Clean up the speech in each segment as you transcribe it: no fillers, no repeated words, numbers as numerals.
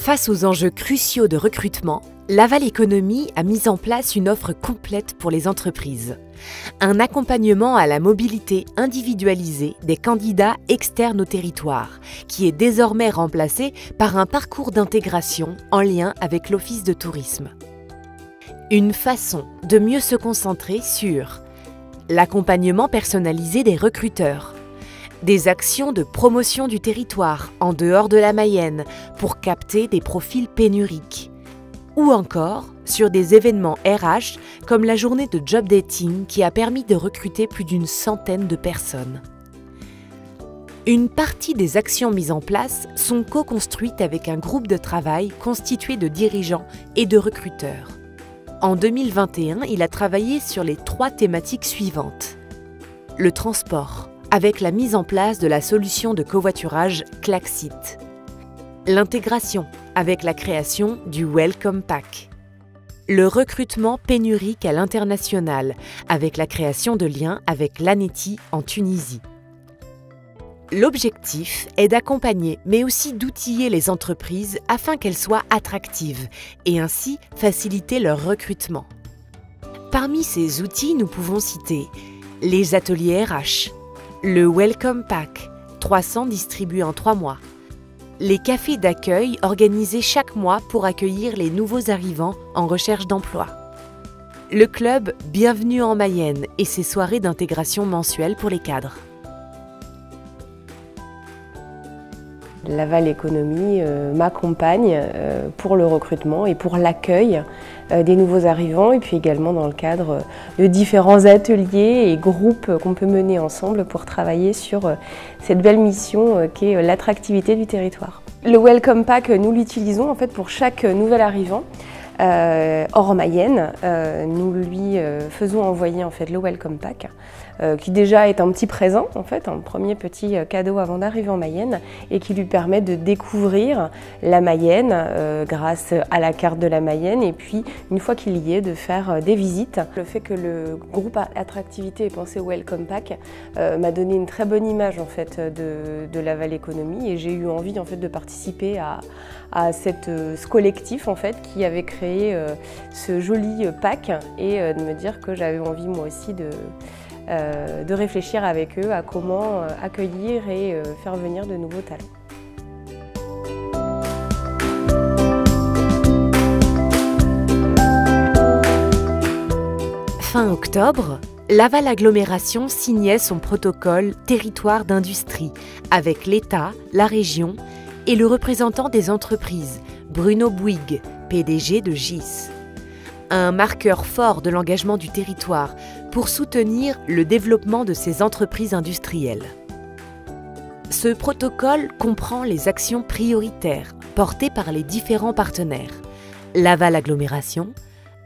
Face aux enjeux cruciaux de recrutement, Laval Economy a mis en place une offre complète pour les entreprises. Un accompagnement à la mobilité individualisée des candidats externes au territoire, qui est désormais remplacé par un parcours d'intégration en lien avec l'Office de tourisme. Une façon de mieux se concentrer sur l'accompagnement personnalisé des recruteurs, des actions de promotion du territoire en dehors de la Mayenne pour capter des profils pénuriques, ou encore sur des événements RH comme la journée de job dating qui a permis de recruter plus d'une centaine de personnes. Une partie des actions mises en place sont co-construites avec un groupe de travail constitué de dirigeants et de recruteurs. En 2021, il a travaillé sur les 3 thématiques suivantes. Le transport, avec la mise en place de la solution de covoiturage Klaxit. L'intégration, avec la création du Welcome Pack. Le recrutement pénurique à l'international, avec la création de liens avec l'ANETI en Tunisie. L'objectif est d'accompagner, mais aussi d'outiller les entreprises afin qu'elles soient attractives et ainsi faciliter leur recrutement. Parmi ces outils, nous pouvons citer les ateliers RH, le Welcome Pack, 300 distribués en 3 mois, les cafés d'accueil organisés chaque mois pour accueillir les nouveaux arrivants en recherche d'emploi, le club Bienvenue en Mayenne et ses soirées d'intégration mensuelles pour les cadres. Laval Economy m'accompagne pour le recrutement et pour l'accueil des nouveaux arrivants et puis également dans le cadre de différents ateliers et groupes qu'on peut mener ensemble pour travailler sur cette belle mission qui est l'attractivité du territoire. Le Welcome Pack, nous l'utilisons en fait pour chaque nouvel arrivant. Hors Mayenne, nous lui faisons envoyer en fait le Welcome Pack, qui déjà est un petit présent, en fait, un premier petit cadeau avant d'arriver en Mayenne et qui lui permet de découvrir la Mayenne grâce à la carte de la Mayenne et puis une fois qu'il y est de faire des visites. Le fait que le groupe attractivité ait pensé au Welcome Pack m'a donné une très bonne image en fait de Laval Economy et j'ai eu envie en fait de participer à ce collectif en fait qui avait créé ce joli pack et de me dire que j'avais envie moi aussi de réfléchir avec eux à comment accueillir et faire venir de nouveaux talents. Fin octobre, Laval Agglomération signait son protocole territoire d'industrie avec l'État, la région et le représentant des entreprises, Bruno Bouygues, PDG de GIS. Un marqueur fort de l'engagement du territoire pour soutenir le développement de ces entreprises industrielles. Ce protocole comprend les actions prioritaires portées par les différents partenaires, Laval Agglomération,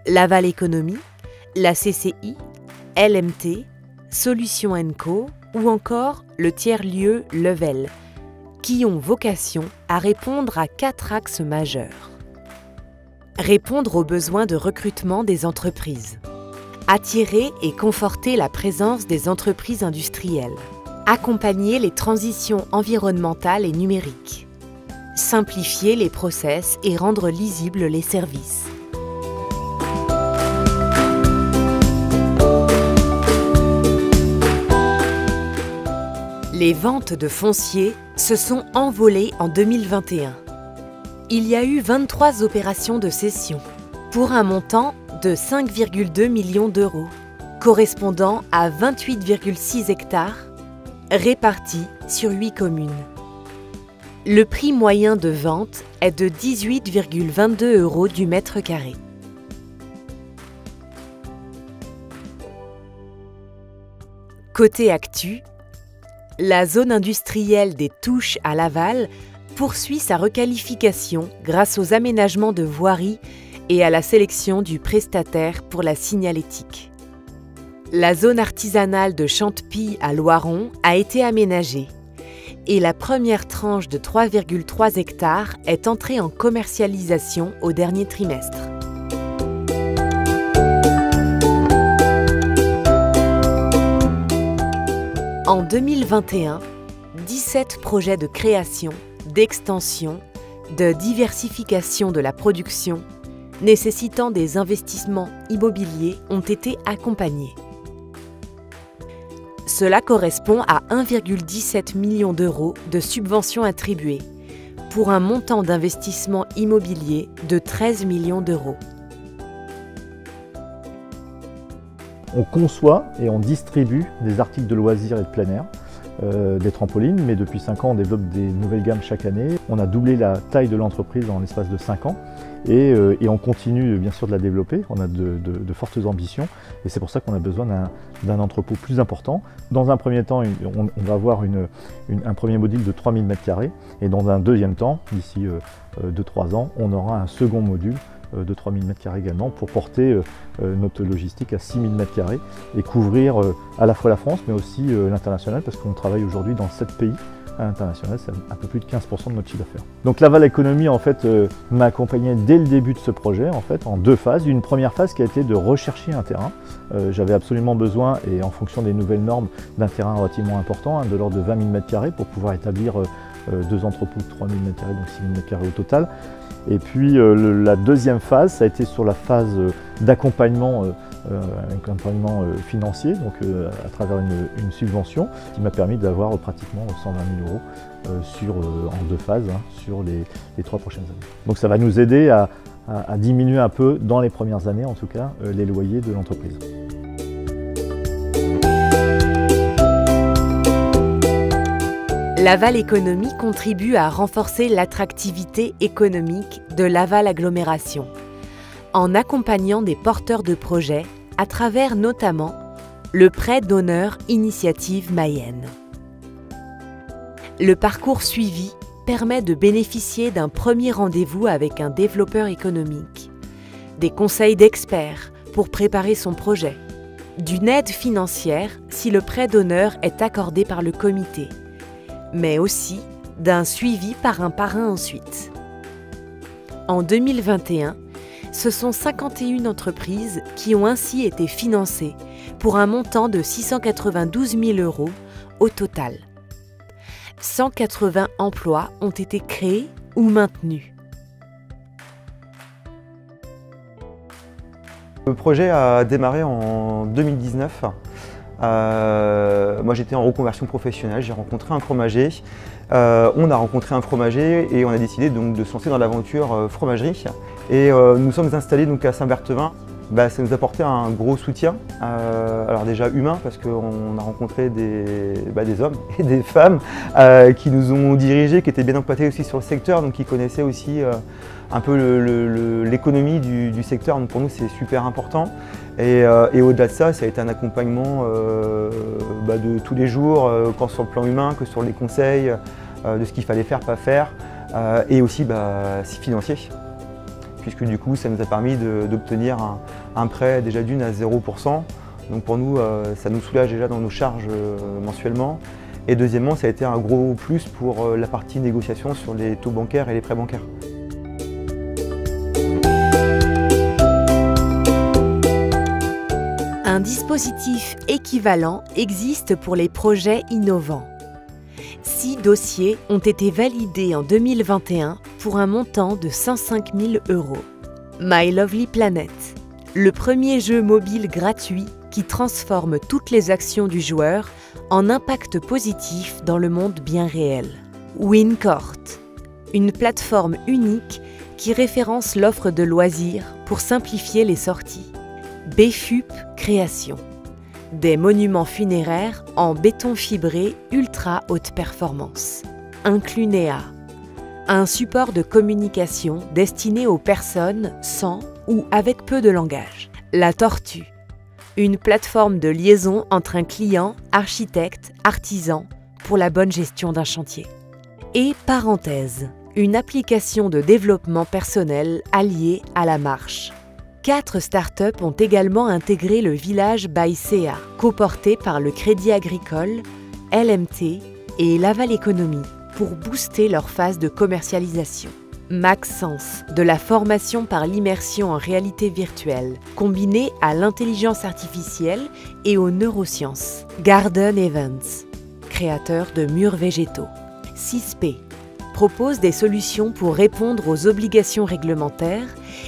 Laval Economy, la CCI, LMT, Solutions & Co ou encore le tiers-lieu Level, qui ont vocation à répondre à 4 axes majeurs. Répondre aux besoins de recrutement des entreprises. Attirer et conforter la présence des entreprises industrielles. Accompagner les transitions environnementales et numériques. Simplifier les process et rendre lisibles les services. Les ventes de foncier se sont envolées en 2021. Il y a eu 23 opérations de cession, pour un montant de 5,2 millions d'euros, correspondant à 28,6 hectares, répartis sur 8 communes. Le prix moyen de vente est de 18,22 € du mètre carré. Côté actu, la zone industrielle des Touches à Laval poursuit sa requalification grâce aux aménagements de voiries et à la sélection du prestataire pour la signalétique. La zone artisanale de Chantepie à Loiron a été aménagée et la première tranche de 3,3 hectares est entrée en commercialisation au dernier trimestre. En 2021, 17 projets de création, d'extension, de diversification de la production nécessitant des investissements immobiliers ont été accompagnés. Cela correspond à 1,17 million d'euros de subventions attribuées, pour un montant d'investissement immobilier de 13 millions d'euros. On conçoit et on distribue des articles de loisirs et de plein air, des trampolines, mais depuis 5 ans on développe des nouvelles gammes chaque année. On a doublé la taille de l'entreprise en l'espace de 5 ans et on continue bien sûr de la développer. On a de fortes ambitions et c'est pour ça qu'on a besoin d'un entrepôt plus important. Dans un premier temps, on va avoir un premier module de 3000 m² et dans un deuxième temps, d'ici 2-3 ans, on aura un second module de 3000 m² également pour porter notre logistique à 6000 m² et couvrir à la fois la France mais aussi l'international parce qu'on travaille aujourd'hui dans 7 pays. À l'international, c'est un peu plus de 15% de notre chiffre d'affaires. Donc Laval Économie en fait m'a accompagné dès le début de ce projet en 2 phases. Une première phase qui a été de rechercher un terrain. J'avais absolument besoin, et en fonction des nouvelles normes, d'un terrain relativement important, de l'ordre de 20 000 m² pour pouvoir établir 2 entrepôts de 3000 m² donc 6000 m² au total. Et puis la deuxième phase, ça a été sur la phase d'accompagnement financier, donc à travers une subvention qui m'a permis d'avoir pratiquement 120 000 euros en 2 phases sur les 3 prochaines années. Donc ça va nous aider à diminuer un peu, dans les premières années en tout cas, les loyers de l'entreprise. Laval Économie contribue à renforcer l'attractivité économique de Laval Agglomération, en accompagnant des porteurs de projets à travers notamment le prêt d'honneur Initiative Mayenne. Le parcours suivi permet de bénéficier d'un premier rendez-vous avec un développeur économique, des conseils d'experts pour préparer son projet, d'une aide financière si le prêt d'honneur est accordé par le comité, mais aussi d'un suivi par un parrain ensuite. En 2021, ce sont 51 entreprises qui ont ainsi été financées pour un montant de 692 000 euros au total. 180 emplois ont été créés ou maintenus. Le projet a démarré en 2019. Moi j'étais en reconversion professionnelle, j'ai rencontré un fromager, on a rencontré un fromager et on a décidé donc de se lancer dans l'aventure fromagerie. Et nous sommes installés donc à Saint-Berthevin. Ça nous a apporté un gros soutien, alors déjà humain parce qu'on a rencontré des hommes et des femmes qui nous ont dirigés, qui étaient bien implantés aussi sur le secteur, donc qui connaissaient aussi un peu l'économie du secteur, donc pour nous c'est super important. Et au-delà de ça, ça a été un accompagnement de tous les jours, tant sur le plan humain que sur les conseils, de ce qu'il fallait faire, pas faire, et aussi financier. Puisque du coup ça nous a permis d'obtenir un prêt déjà d'une à 0%. Donc pour nous, ça nous soulage déjà dans nos charges mensuellement. Et deuxièmement, ça a été un gros plus pour la partie négociation sur les taux bancaires et les prêts bancaires. Un dispositif équivalent existe pour les projets innovants. 6 dossiers ont été validés en 2021 pour un montant de 105 000 euros. My Lovely Planet, le premier jeu mobile gratuit qui transforme toutes les actions du joueur en impact positif dans le monde bien réel. WinCourt, une plateforme unique qui référence l'offre de loisirs pour simplifier les sorties. BFUP Création, des monuments funéraires en béton fibré ultra haute performance. Inclunea, un support de communication destiné aux personnes sans ou avec peu de langage. La Tortue, une plateforme de liaison entre un client, architecte, artisan pour la bonne gestion d'un chantier. Et Parenthèse, une application de développement personnel alliée à la marche. 4 startups ont également intégré le village by CA, coporté par le Crédit Agricole, LMT et Laval Économie, pour booster leur phase de commercialisation. Maxence, de la formation par l'immersion en réalité virtuelle, combinée à l'intelligence artificielle et aux neurosciences. Garden Events, créateur de murs végétaux. 6P, propose des solutions pour répondre aux obligations réglementaires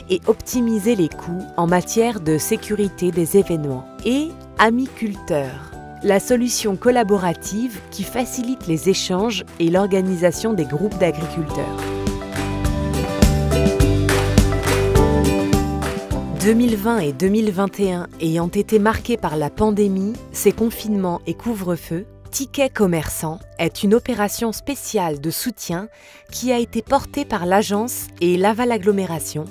et optimiser les coûts en matière de sécurité des événements. Et Amiculteur, la solution collaborative qui facilite les échanges et l'organisation des groupes d'agriculteurs. 2020 et 2021 ayant été marqués par la pandémie, ces confinements et couvre-feu, Ticket Commerçant est une opération spéciale de soutien qui a été portée par l'agence et Laval Agglomération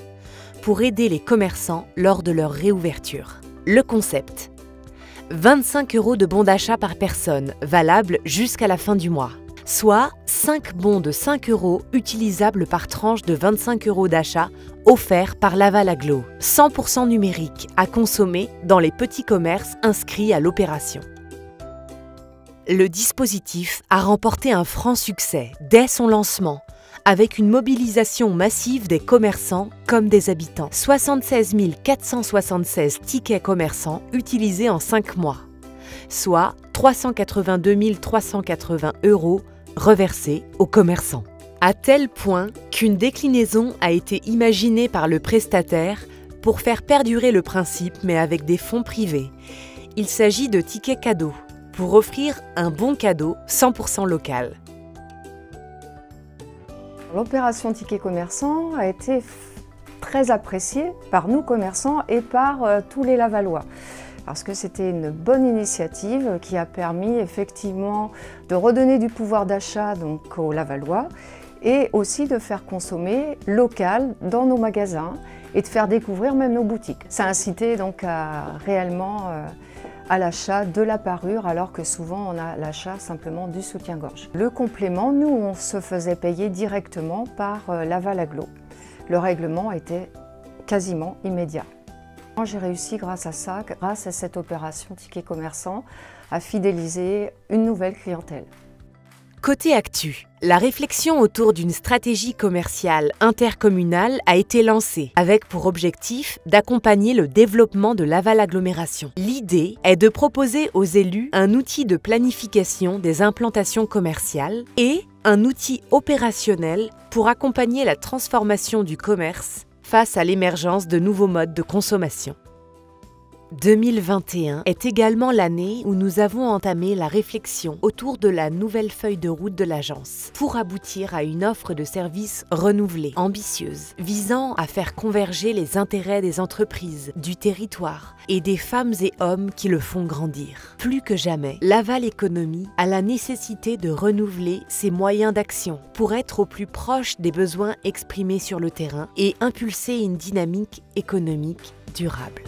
pour aider les commerçants lors de leur réouverture. Le concept : 25 € de bons d'achat par personne, valable jusqu'à la fin du mois, soit 5 bons de 5 € utilisables par tranche de 25 € d'achat offerts par Laval Agglo, 100% numérique à consommer dans les petits commerces inscrits à l'opération. Le dispositif a remporté un franc succès dès son lancement, avec une mobilisation massive des commerçants comme des habitants. 76 476 tickets commerçants utilisés en 5 mois, soit 382 380 € reversés aux commerçants. À tel point qu'une déclinaison a été imaginée par le prestataire pour faire perdurer le principe, mais avec des fonds privés. Il s'agit de tickets cadeaux, pour offrir un bon cadeau 100% local. L'opération Ticket Commerçant a été très appréciée par nous commerçants et par tous les Lavallois. Parce que c'était une bonne initiative qui a permis effectivement de redonner du pouvoir d'achat donc aux Lavallois et aussi de faire consommer local dans nos magasins et de faire découvrir même nos boutiques. Ça a incité donc réellement à l'achat de la parure, alors que souvent on a l'achat simplement du soutien-gorge. Le complément, nous, on se faisait payer directement par Laval Agglo. Le règlement était quasiment immédiat. J'ai réussi grâce à ça, grâce à cette opération Ticket Commerçant, à fidéliser une nouvelle clientèle. Côté actu, la réflexion autour d'une stratégie commerciale intercommunale a été lancée, avec pour objectif d'accompagner le développement de Laval Agglomération. L'idée est de proposer aux élus un outil de planification des implantations commerciales et un outil opérationnel pour accompagner la transformation du commerce face à l'émergence de nouveaux modes de consommation. 2021 est également l'année où nous avons entamé la réflexion autour de la nouvelle feuille de route de l'agence pour aboutir à une offre de services renouvelée, ambitieuse, visant à faire converger les intérêts des entreprises, du territoire et des femmes et hommes qui le font grandir. Plus que jamais, Laval Économie a la nécessité de renouveler ses moyens d'action pour être au plus proche des besoins exprimés sur le terrain et impulser une dynamique économique durable.